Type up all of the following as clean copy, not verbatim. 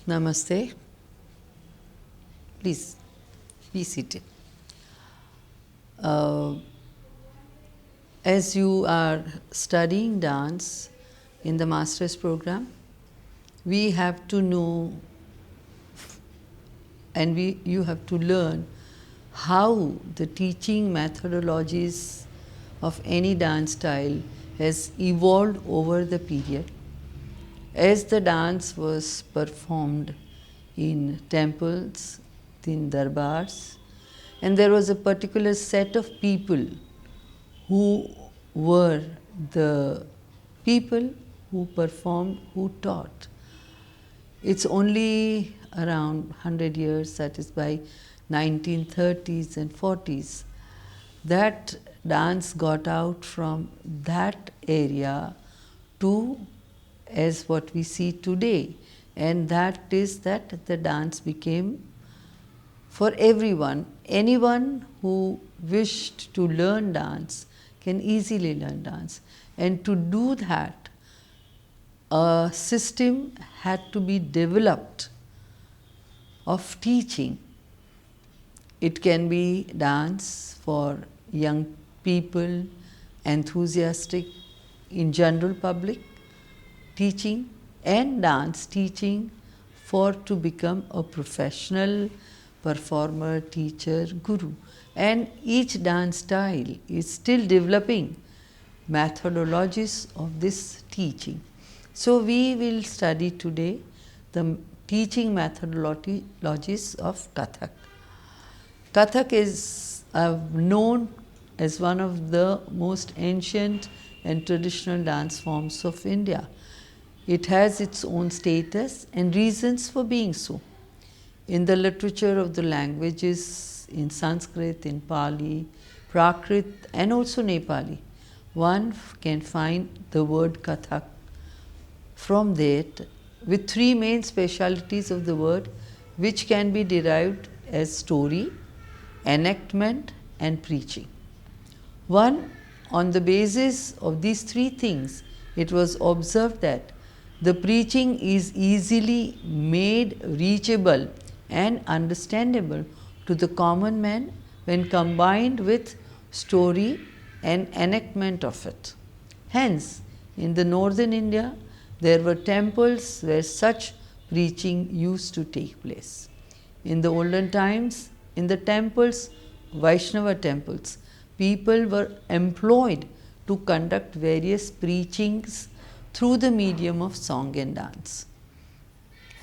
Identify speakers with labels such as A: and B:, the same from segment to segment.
A: Namaste. Please be seated. As you are studying dance in the master's program, we have to know and you have to learn how the teaching methodologies of any dance style has evolved over the period. As the dance was performed in temples, in darbars, and there was a particular set of people who were the people who performed, who taught. It's only around 100 years, that is by 1930s and 40s, that dance got out from that area to as what we see today, and that is that the dance became for everyone. Anyone who wished to learn dance can easily learn dance, and to do that a system had to be developed of teaching. It can be dance for young people, enthusiastic in general public, teaching, and dance teaching for to become a professional performer, teacher, guru. And each dance style is still developing methodologies of this teaching. So we will study today the teaching methodologies of Kathak. Kathak is known as one of the most ancient and traditional dance forms of India. It has its own status and reasons for being so. In the literature of the languages, in Sanskrit, in Pali, Prakrit, and also Nepali, one can find the word Kathak. From that, with three main specialities of the word, which can be derived as story, enactment, and preaching. One, on the basis of these three things, it was observed that the preaching is easily made reachable and understandable to the common man when combined with story and enactment of it. Hence, in the northern India, there were temples where such preaching used to take place. In the olden times, in the temples, Vaishnava temples, people were employed to conduct various preachings through the medium of song and dance.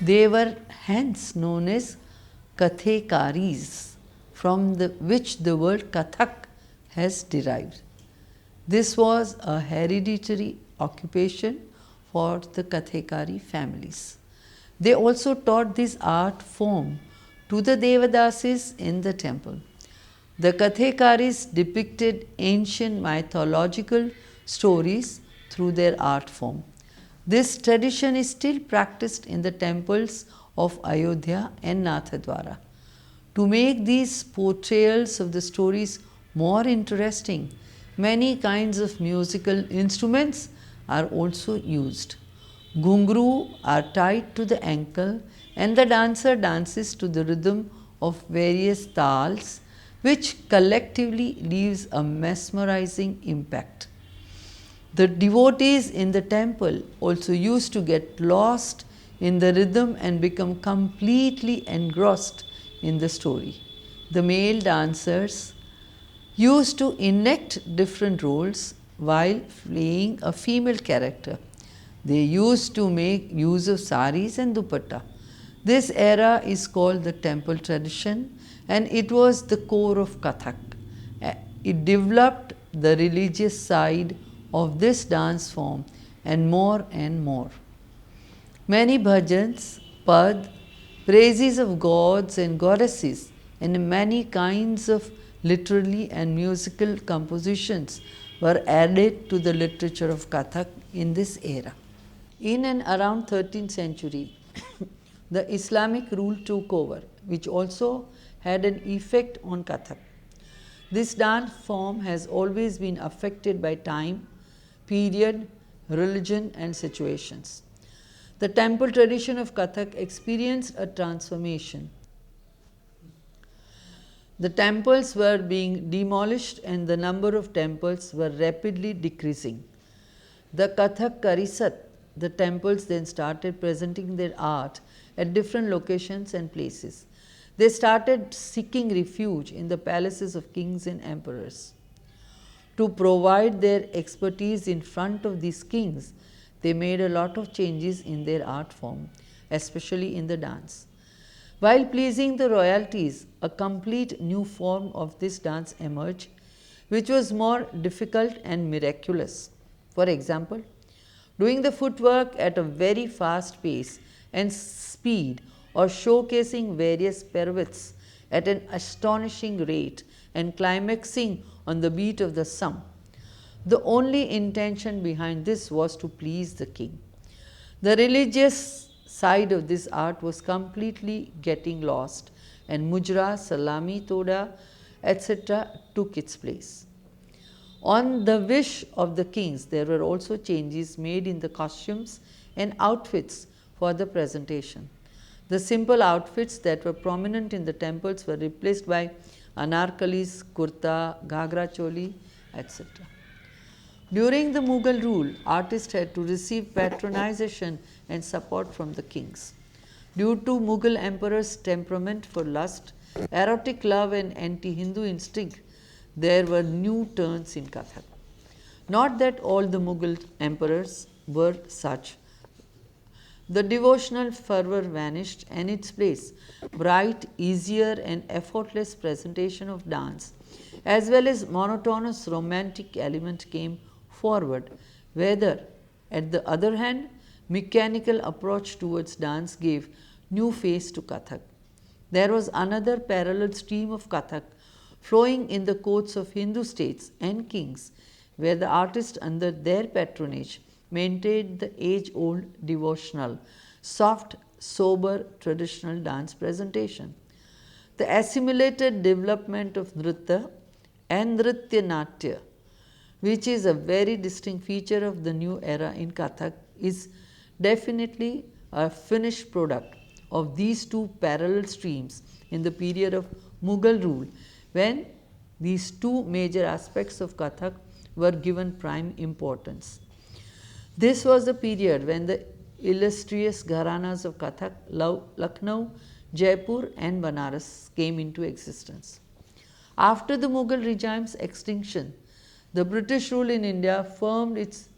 A: They were hence known as Kathekaris, from which the word Kathak has derived. This was a hereditary occupation for the Kathekari families. They also taught this art form to the Devadasis in the temple. The Kathekaris depicted ancient mythological stories through their art form. This tradition is still practiced in the temples of Ayodhya and Nathadwara. To make these portrayals of the stories more interesting, many kinds of musical instruments are also used. Ghungru are tied to the ankle and the dancer dances to the rhythm of various tals, which collectively leaves a mesmerizing impact. The devotees in the temple also used to get lost in the rhythm and become completely engrossed in the story. The male dancers used to enact different roles while playing a female character. They used to make use of saris and dupatta. This era is called the temple tradition, and it was the core of Kathak. It developed the religious side of this dance form and more and more. Many bhajans, pad, praises of gods and goddesses, and many kinds of literary and musical compositions were added to the literature of Kathak in this era. In and around 13th century, the Islamic rule took over, which also had an effect on Kathak. This dance form has always been affected by time, period, religion and situations. The temple tradition of Kathak experienced a transformation. The temples were being demolished and the number of temples were rapidly decreasing. The Kathak Karisat, the temples then started presenting their art at different locations and places. They started seeking refuge in the palaces of kings and emperors. To provide their expertise in front of these kings, they made a lot of changes in their art form, especially in the dance. While pleasing the royalties, a complete new form of this dance emerged, which was more difficult and miraculous. For example, doing the footwork at a very fast pace and speed, or showcasing various pirouettes at an astonishing rate and climaxing on the beat of the sum. The only intention behind this was to please the king. The religious side of this art was completely getting lost, and mujra, salami, toda, etc. took its place. On the wish of the kings, there were also changes made in the costumes and outfits for the presentation. The simple outfits that were prominent in the temples were replaced by anarkalis, kurta, ghagra choli, etc. During the Mughal rule, artists had to receive patronization and support from the kings. Due to Mughal emperor's temperament for lust, erotic love and anti-Hindu instinct, there were new turns in Kathak. Not that all the Mughal emperors were such. The devotional fervor vanished, and in its place, bright, easier and effortless presentation of dance, as well as monotonous romantic element came forward, whether, at the other hand, mechanical approach towards dance gave new face to Kathak. There was another parallel stream of Kathak flowing in the courts of Hindu states and kings, where the artists under their patronage maintained the age-old devotional, soft, sober, traditional dance presentation. The assimilated development of Nritta and Nritya, which is a very distinct feature of the new era in Kathak, is definitely a finished product of these two parallel streams in the period of Mughal rule, when these two major aspects of Kathak were given prime importance. This was the period when the illustrious Gharanas of Kathak, Lucknow, Jaipur and Banaras came into existence. After the Mughal regime's extinction, the British rule in India formed its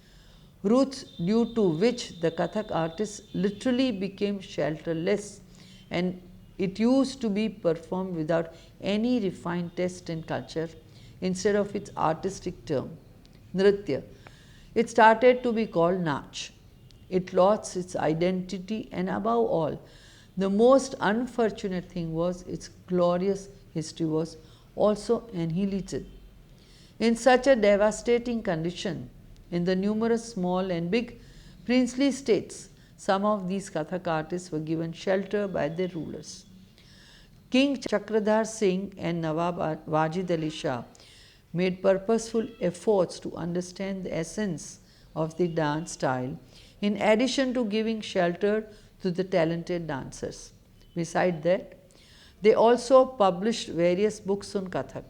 A: roots, due to which the Kathak artists literally became shelterless, and it used to be performed without any refined taste and culture instead of its artistic term, Nritya. It started to be called Nautch. It lost its identity, and above all, the most unfortunate thing was its glorious history was also annihilated. In such a devastating condition, in the numerous small and big princely states, some of these Kathak artists were given shelter by their rulers. King Chakradhar Singh and Nawab Wajid Ali Shah made purposeful efforts to understand the essence of the dance style, in addition to giving shelter to the talented dancers. Beside that, they also published various books on Kathak.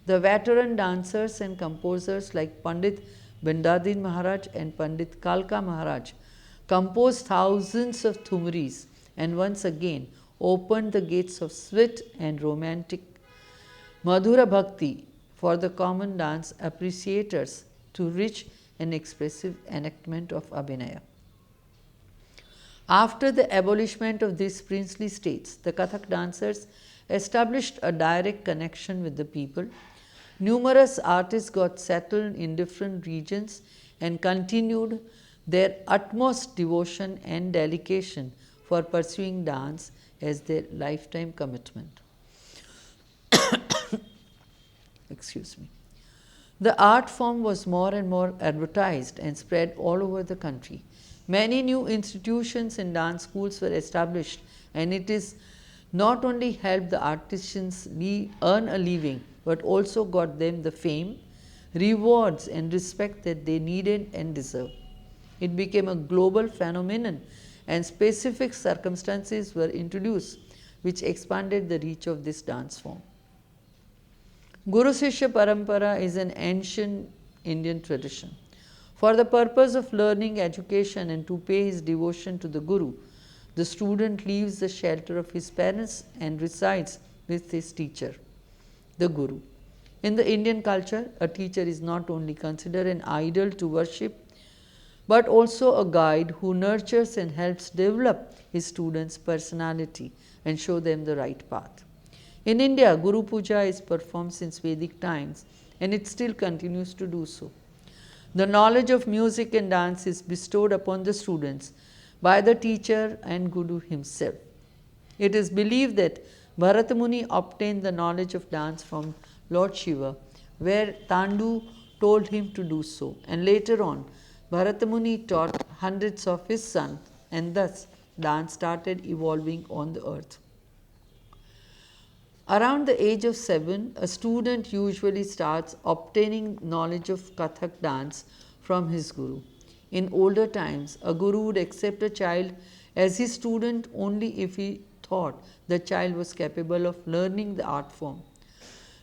A: The veteran dancers and composers like Pandit Bindadin Maharaj and Pandit Kalka Maharaj composed thousands of thumris and once again opened the gates of sweet and romantic Madhura Bhakti for the common dance appreciators to rich and expressive enactment of Abhinaya. After the abolishment of these princely states, the Kathak dancers established a direct connection with the people. Numerous artists got settled in different regions and continued their utmost devotion and dedication for pursuing dance as their lifetime commitment. Excuse me. The art form was more and more advertised and spread all over the country. Many new institutions and dance schools were established, and it is not only helped the artisans earn a living, but also got them the fame, rewards, and respect that they needed and deserved. It became a global phenomenon, and specific circumstances were introduced which expanded the reach of this dance form. Guru Shishya Parampara is an ancient Indian tradition. For the purpose of learning, education, and to pay his devotion to the Guru, the student leaves the shelter of his parents and resides with his teacher, the Guru. In the Indian culture, a teacher is not only considered an idol to worship, but also a guide who nurtures and helps develop his students' personality and show them the right path. In India, Guru Puja is performed since Vedic times, and it still continues to do so. The knowledge of music and dance is bestowed upon the students by the teacher and Guru himself. It is believed that Bharata Muni obtained the knowledge of dance from Lord Shiva, where Tandu told him to do so, and later on, Bharata Muni taught hundreds of his sons, and thus dance started evolving on the earth. Around the age of 7, a student usually starts obtaining knowledge of Kathak dance from his guru. In older times, a guru would accept a child as his student only if he thought the child was capable of learning the art form.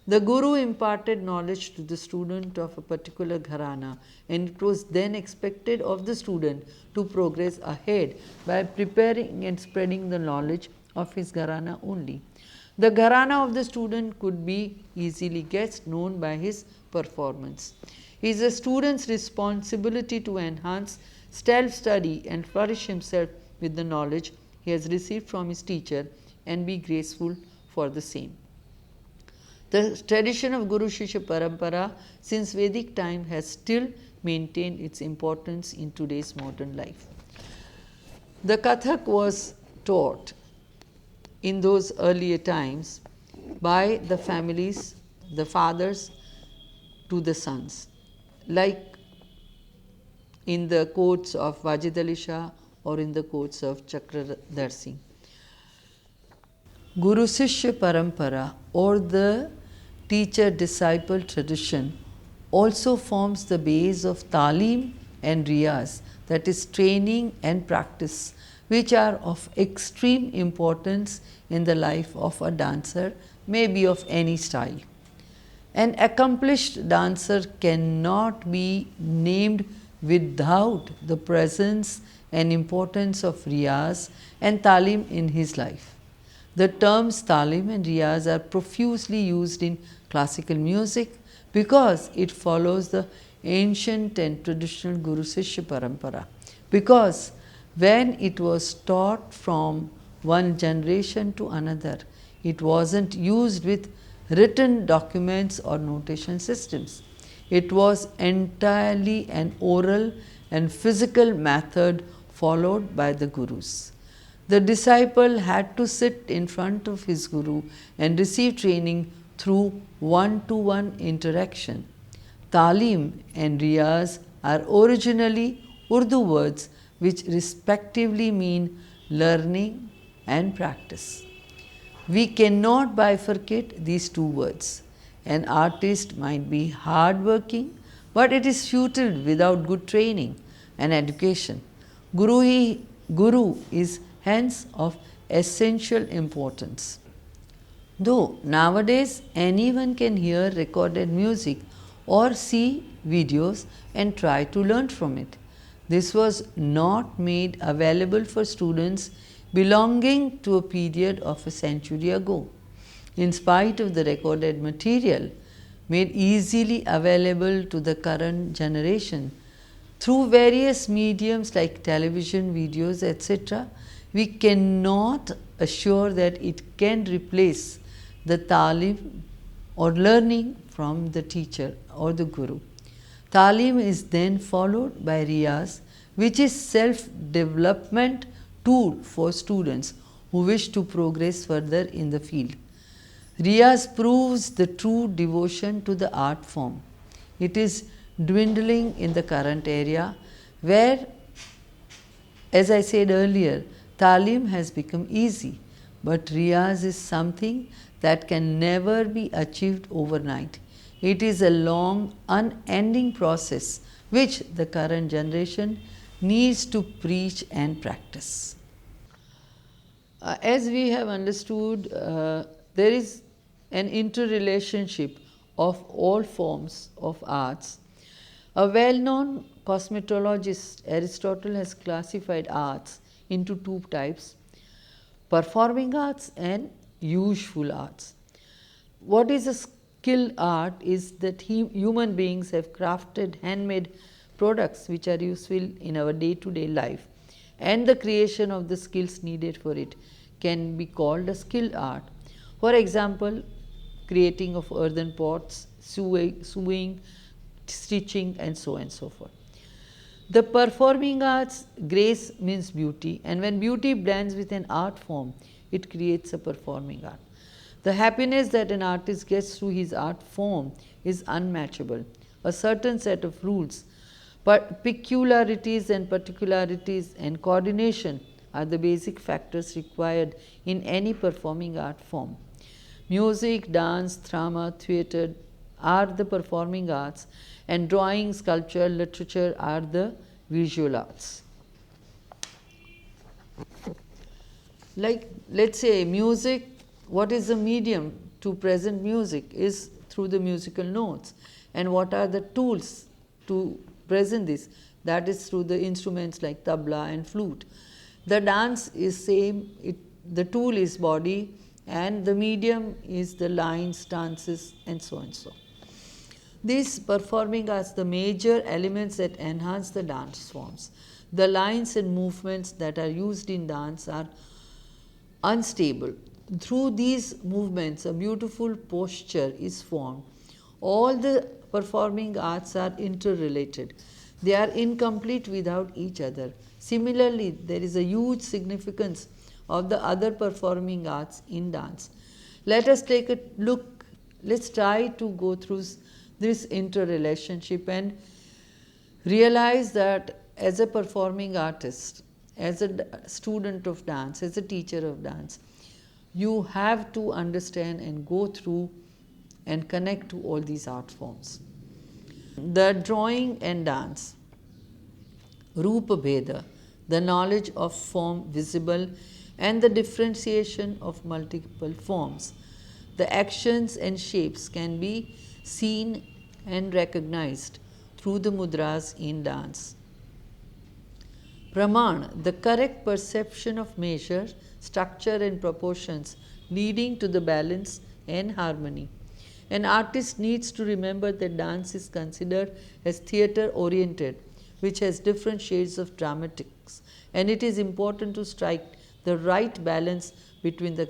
A: The guru imparted knowledge to the student of a particular gharana, and it was then expected of the student to progress ahead by preparing and spreading the knowledge of his gharana only. The gharana of the student could be easily guessed, known by his performance. It is a student's responsibility to enhance self-study and flourish himself with the knowledge he has received from his teacher and be graceful for the same. The tradition of Guru Shishya Parampara since Vedic time has still maintained its importance in today's modern life. The Kathak was taught in those earlier times by the families, the fathers to the sons, like in the courts of Vajidalisha or in the courts of Chakradarshi. Guru Shishya Parampara or the teacher-disciple tradition also forms the base of talim and riyaz, that is training and practice, which are of extreme importance in the life of a dancer, may be of any style. An accomplished dancer cannot be named without the presence and importance of riyaz and talim in his life. The terms talim and riyaz are profusely used in classical music because it follows the ancient and traditional Guru Shishya Parampara. Because when it was taught from one generation to another, it wasn't used with written documents or notation systems. It was entirely an oral and physical method followed by the gurus. The disciple had to sit in front of his guru and receive training through one-to-one interaction. Talim and riyaz are originally Urdu words which respectively mean learning and practice. We cannot bifurcate these two words. An artist might be hard-working, but it is futile without good training and education. Guru is hence of essential importance. Though nowadays anyone can hear recorded music or see videos and try to learn from it, this was not made available for students belonging to a period of a century ago. In spite of the recorded material made easily available to the current generation through various mediums like television, videos, etc., we cannot assure that it can replace the talim or learning from the teacher or the guru. Talim is then followed by riyaz, which is self-development tool for students who wish to progress further in the field. Riyaz proves the true devotion to the art form. It is dwindling in the current area where, as I said earlier, talim has become easy, but riyaz is something that can never be achieved overnight. It is a long, unending process which the current generation needs to preach and practice. As we have understood, there is an interrelationship of all forms of arts. A well-known cosmetologist, Aristotle, has classified arts into two types: performing arts and useful arts. What is a skilled art is that human beings have crafted handmade products which are useful in our day-to-day life, and the creation of the skills needed for it can be called a skilled art. For example, creating of earthen pots, sewing, stitching, and so on and so forth. The performing arts, grace means beauty, and when beauty blends with an art form, it creates a performing art. The happiness that an artist gets through his art form is unmatchable. A certain set of rules, but peculiarities and particularities and coordination are the basic factors required in any performing art form. Music, dance, drama, theatre are the performing arts, and drawing, sculpture, literature are the visual arts. Like, let's say music, what is the medium to present music is through the musical notes, and what are the tools to present this? That is through the instruments like tabla and flute. The dance is same, the tool is body, and the medium is the lines, dances, and so and so. These performing arts, the major elements that enhance the dance forms. The lines and movements that are used in dance are unstable. Through these movements, a beautiful posture is formed. All the performing arts are interrelated. They are incomplete without each other. Similarly, there is a huge significance of the other performing arts in dance. Let us take a look, let's try to go through this interrelationship and realize that as a performing artist, as a student of dance, as a teacher of dance, you have to understand and go through and connect to all these art forms. The drawing and dance, Rupa Bheda, the knowledge of form visible and the differentiation of multiple forms. The actions and shapes can be seen and recognized through the mudras in dance. Praman, the correct perception of measure, structure and proportions leading to the balance and harmony. An artist needs to remember that dance is considered as theatre oriented, which has different shades of dramatics, and it is important to strike the right balance between the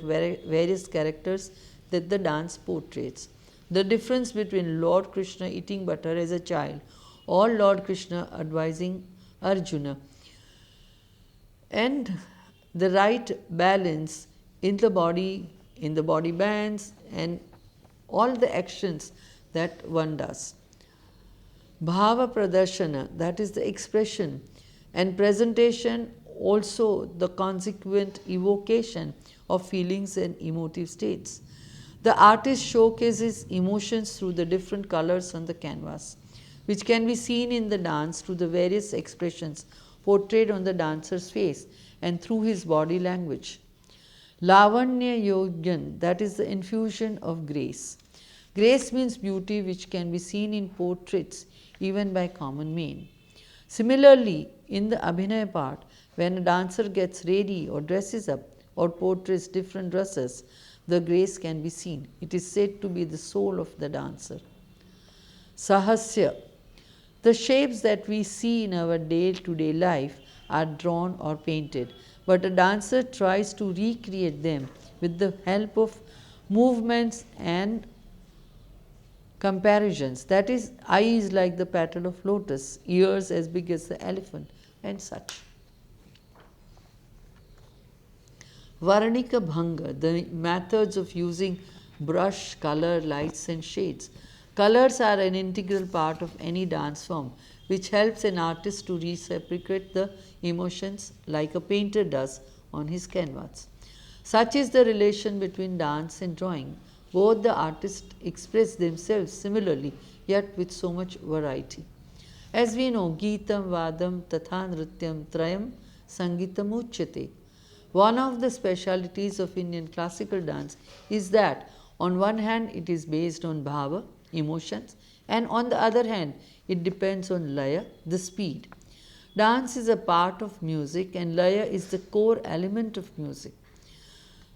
A: various characters that the dance portrays. The difference between Lord Krishna eating butter as a child or Lord Krishna advising Arjuna, and the right balance in the body bands and all the actions that one does. Bhava pradarshana, that is the expression, and presentation, also the consequent evocation of feelings and emotive states. The artist showcases emotions through the different colors on the canvas, which can be seen in the dance through the various expressions portrayed on the dancer's face and through his body language. Lavanya Yogyan, that is the infusion of grace. Grace means beauty which can be seen in portraits even by common men. Similarly, in the Abhinaya part, when a dancer gets ready or dresses up or portrays different dresses, the grace can be seen. It is said to be the soul of the dancer. Sahasya, the shapes that we see in our day-to-day life are drawn or painted, but a dancer tries to recreate them with the help of movements and comparisons. That is, eye is like the petal of lotus, ears as big as the elephant, and such. Varnika Bhanga, the methods of using brush, color, lights and shades. Colors are an integral part of any dance form, which helps an artist to reciprocate the emotions like a painter does on his canvas. Such is the relation between dance and drawing. Both the artists express themselves similarly, yet with so much variety. As we know, Geetam, Vadam, Tatha Nrityam, Trayam, Sangeetam Uchyate. One of the specialities of Indian classical dance is that on one hand it is based on bhava, emotions, and on the other hand it depends on laya, the speed. Dance is a part of music and laya is the core element of music.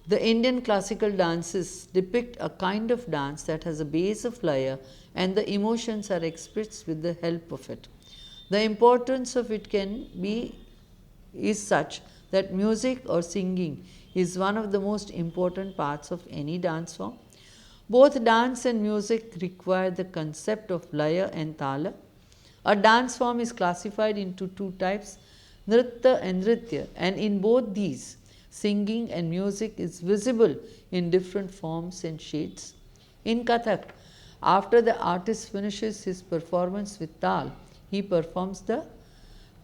A: The Indian classical dances depict a kind of dance that has a base of laya and the emotions are expressed with the help of it. The importance of it is such that music or singing is one of the most important parts of any dance form. Both dance and music require the concept of laya and tala. A dance form is classified into two types, Nritta and Nritya, and in both these, singing and music is visible in different forms and shades. In Kathak, after the artist finishes his performance with tal, he performs the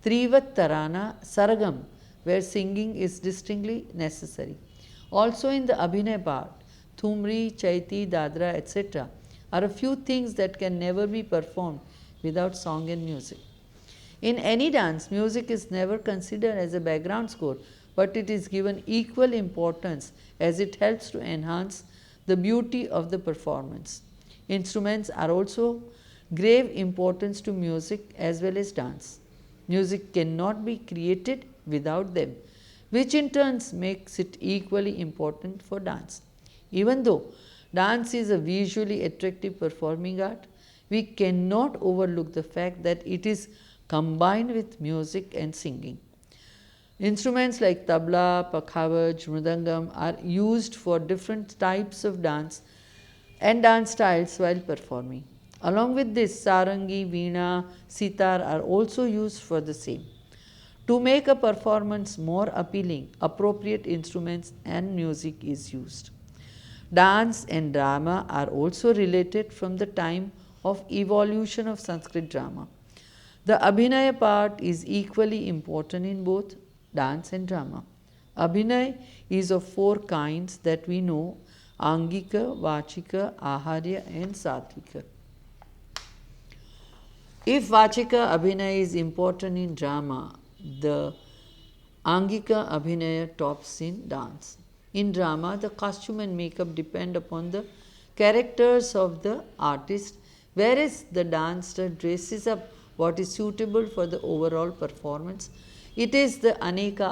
A: Trivattarana Saragam, where singing is distinctly necessary. Also in the Abhinay part, Thumri, Chaiti, Dadra, etc., are a few things that can never be performed without song and music. In any dance, music is never considered as a background score, but it is given equal importance as it helps to enhance the beauty of the performance. Instruments are also grave importance to music as well as dance. Music cannot be created without them, which in turn makes it equally important for dance. Even though dance is a visually attractive performing art, we cannot overlook the fact that it is combined with music and singing. Instruments like tabla, pakhavaj, mridangam are used for different types of dance and dance styles while performing. Along with this, sarangi, veena, sitar are also used for the same. To make a performance more appealing, appropriate instruments and music is used. Dance and drama are also related from the time of evolution of Sanskrit drama. The Abhinaya part is equally important in both dance and drama. Abhinay is of four kinds that we know: Angika, Vachika, Aharya and Satvika. If Vachika Abhinay is important in drama, the Angika Abhinaya tops in dance. In drama, the costume and makeup depend upon the characters of the artist, whereas the dancer dresses up what is suitable for the overall performance. It is the Aneka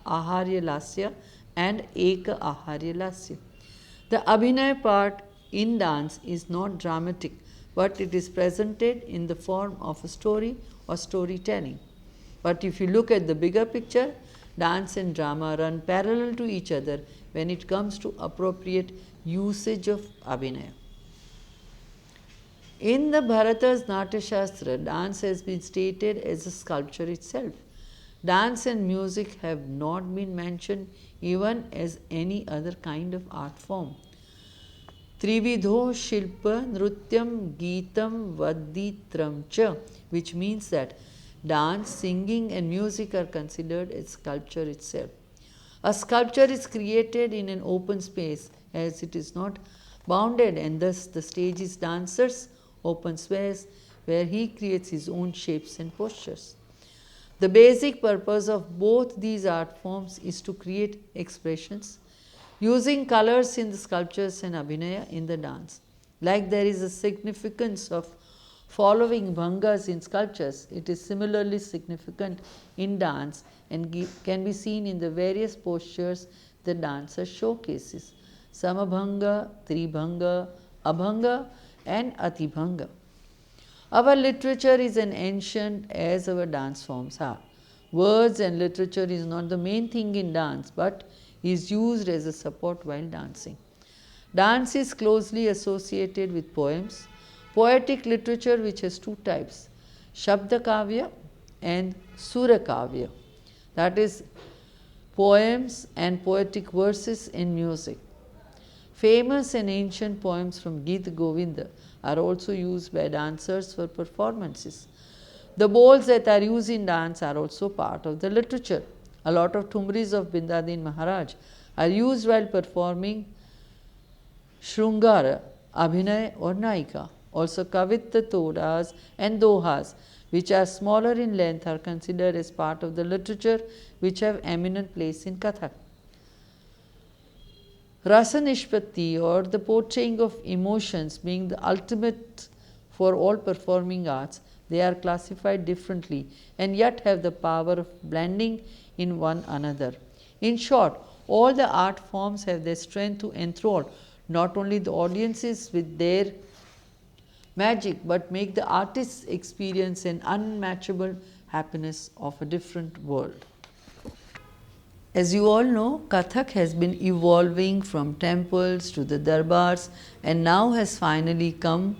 A: Aharya Lasya and Eka Aharya Lasya. The Abhinay part in dance is not dramatic, but it is presented in the form of a story or storytelling. But if you look at the bigger picture, dance and drama run parallel to each other when it comes to appropriate usage of Abhinaya. In the Bharata's Natya Shastra, dance has been stated as a sculpture itself. Dance and music have not been mentioned even as any other kind of art form. Trividho Shilpa Nrutyam Geetam Vaditram Cha, which means that dance, singing and music are considered as sculpture itself. A sculpture is created in an open space as it is not bounded, and thus the stage is dancer's open space where he creates his own shapes and postures. The basic purpose of both these art forms is to create expressions using colors in the sculptures and abhinaya in the dance. Like there is a significance of following bhangas in sculptures, it is similarly significant in dance and can be seen in the various postures the dancer showcases: Samabhanga, Tribhanga, Abhanga and Atibhanga. Our literature is as ancient as our dance forms are. Words and literature is not the main thing in dance, but is used as a support while dancing. Dance is closely associated with poems, poetic literature which has two types, Shabda Kavya and Sura Kavya, that is poems and poetic verses in music. Famous and ancient poems from Gita Govinda are also used by dancers for performances. The bowls that are used in dance are also part of the literature. A lot of thumris of Bindadin Maharaj are used while performing Shrungara, Abhinay or Naika. Also Kavitya Todas and Dohas, which are smaller in length, are considered as part of the literature which have eminent place in Kathak. Rasa Nishpatti, or the portraying of emotions, being the ultimate for all performing arts, they are classified differently and yet have the power of blending in one another. In short, all the art forms have their strength to enthrall not only the audiences with their magic, but make the artists experience an unmatchable happiness of a different world. As you all know, Kathak has been evolving from temples to the darbars and now has finally come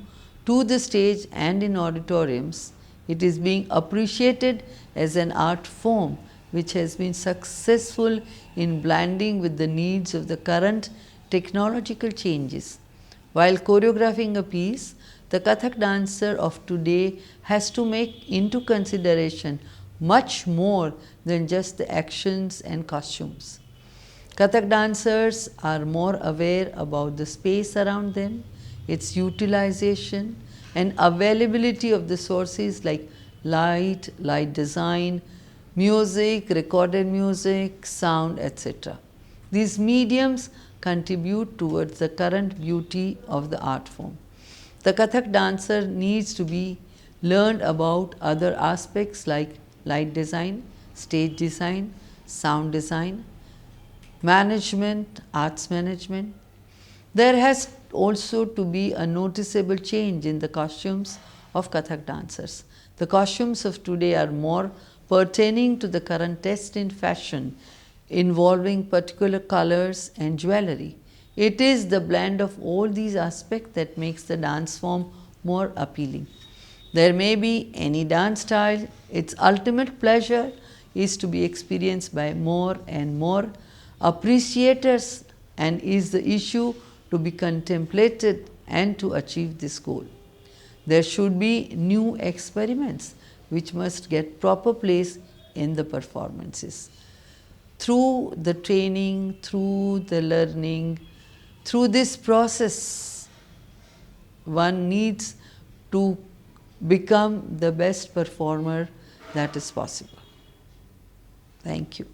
A: to the stage and in auditoriums. It is being appreciated as an art form which has been successful in blending with the needs of the current technological changes. While choreographing a piece, the Kathak dancer of today has to make into consideration much more than just the actions and costumes. Kathak dancers are more aware about the space around them, its utilization and availability of the sources like light, light design, music, recorded music, sound, etc. These mediums contribute towards the current beauty of the art form. The Kathak dancer needs to be learned about other aspects like light design, stage design, sound design, management, arts management. There has also to be a noticeable change in the costumes of Kathak dancers. The costumes of today are more pertaining to the current taste in fashion, involving particular colors and jewelry. It is the blend of all these aspects that makes the dance form more appealing. There may be any dance style, its ultimate pleasure is to be experienced by more and more appreciators and is the issue to be contemplated and to achieve this goal. There should be new experiments which must get proper place in the performances. Through the training, through the learning, through this process, one needs to become the best performer that is possible. Thank you.